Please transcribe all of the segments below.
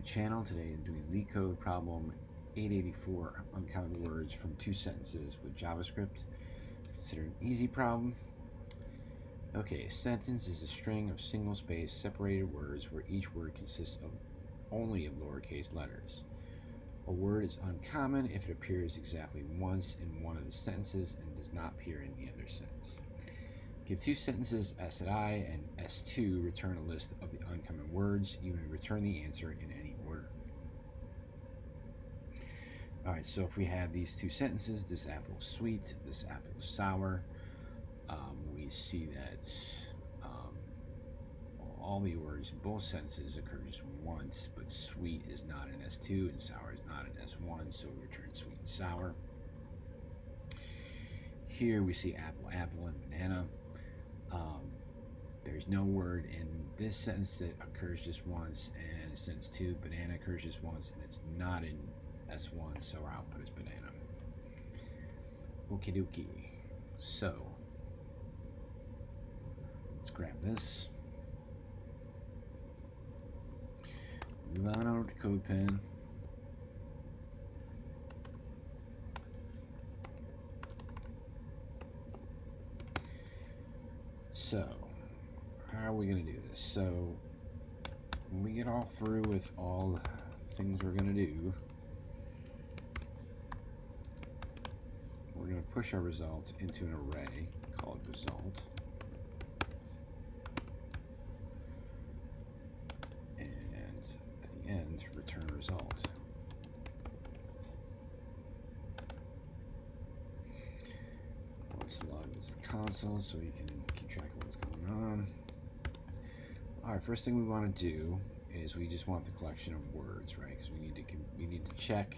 my channel. Today I'm doing Leetcode problem 884, uncounted words from two sentences with JavaScript. It's considered an easy problem. Okay, a sentence is a string of single-space separated words where each word consists of only of lowercase letters. A word is uncommon if it appears exactly once in one of the sentences and does not appear in the other sentence. Give two sentences S and I and S2 return a list of the uncommon words. You may return the answer in any order. Alright, so if we have these two sentences, this apple is sweet, this apple is sour, we see that all the words in both sentences occur just once, but sweet is not an S2 and sour is not an S1, so we return sweet and sour. Here we see apple, apple, and banana. There's no word in this sentence that occurs just once, and in sentence 2, banana occurs just once, and it's not in S1, so our output is banana. Okie dokie. So, let's grab this. Move on over to CodePen. So, how are we going to do this? So, when we get all through with all the things we're going to do, we're going to push our result into an array called result. And at the end, return a result. Let's log into the console so we can keep track of what's going on. Alright, first thing we want to do is we just want the collection of words, right? Because we need to check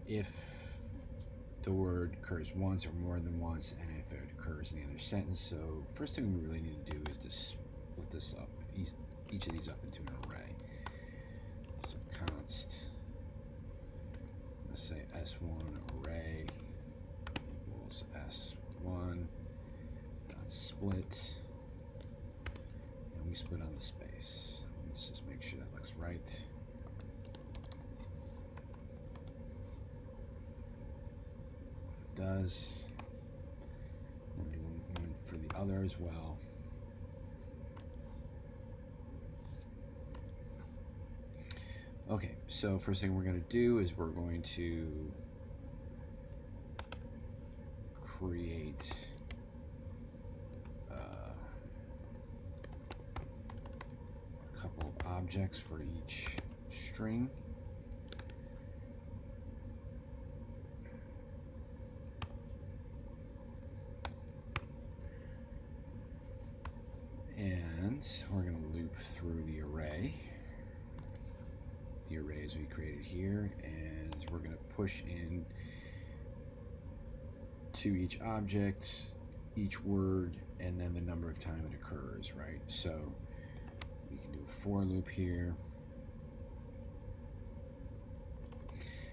if the word occurs once or more than once, and if it occurs in the other sentence. So first thing we really need to do is to split this up, each of these up into an array. So const, let's say S1 array equals S1 dot split, and we split on the space. Let's just make sure that looks right. It does. Then we do one for the other as well. Okay, so first thing we're going to do is we're going to create a couple of objects for each string. And we're going to loop through the arrays we created here, and we're going to push in to each object, each word, and then the number of times it occurs, right? So we can do a for loop here.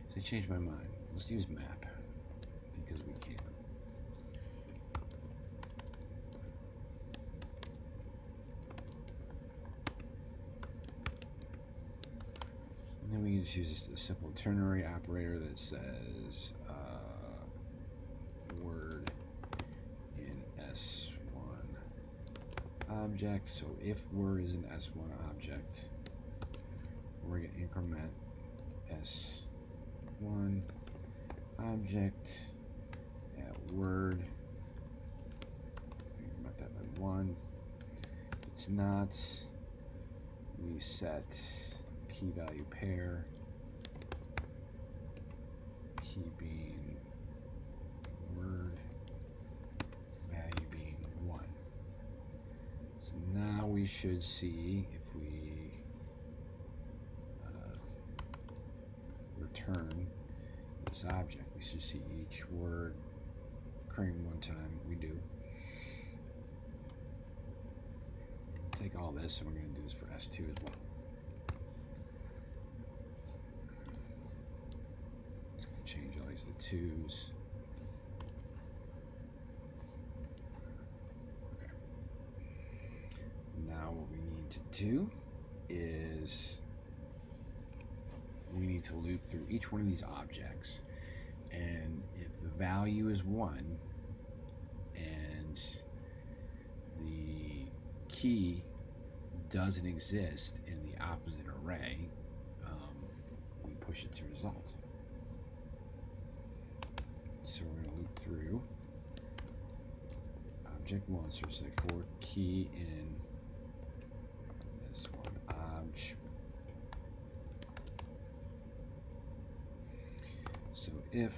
So I changed my mind. Let's use map because we can. And then we can just use a simple ternary operator that says word in S1 object. So if word is an S1 object, we're going to increment S1 object at word. Increment that by 1. If it's not, we set key value pair, key being word, value being 1. So now we should see if we return this object, we should see each word occurring one time. We do. Take all this, and we're going to do this for S2 as well. Change all these to 2s. Okay. Now what we need to do is need to loop through each one of these objects. And if the value is 1 and the key doesn't exist in the opposite array, we push it to result. So we're going to loop through object 1, so say for key in this one object. So if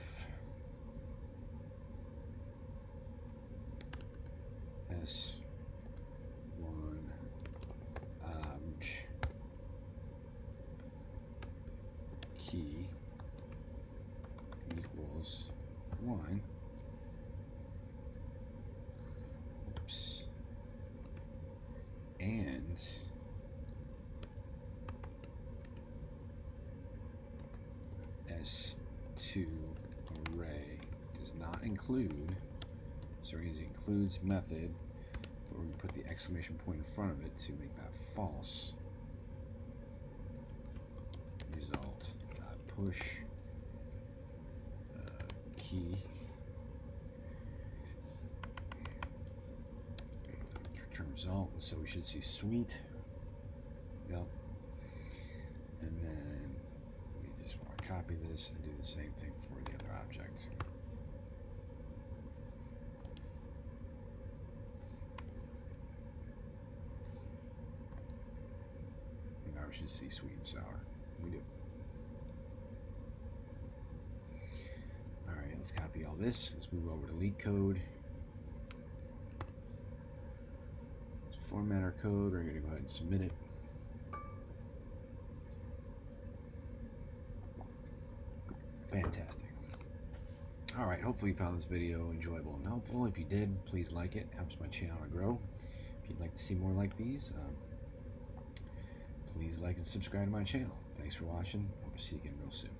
S1 object key equals 1, oops, and S2 array does not include, so it includes method, but we're going to put the exclamation point in front of it to make that false. Result push key return result, and so we should see sweet. Yep. And then we just want to copy this and do the same thing for the other object. And now we should see sweet and sour. We do. Alright, let's copy all this. Let's move over to Leetcode. Let's format our code. We're going to go ahead and submit it. Fantastic. Alright, hopefully you found this video enjoyable and helpful. If you did, please like it. It helps my channel to grow. If you'd like to see more like these, please like and subscribe to my channel. Thanks for watching. Hope to see you again real soon.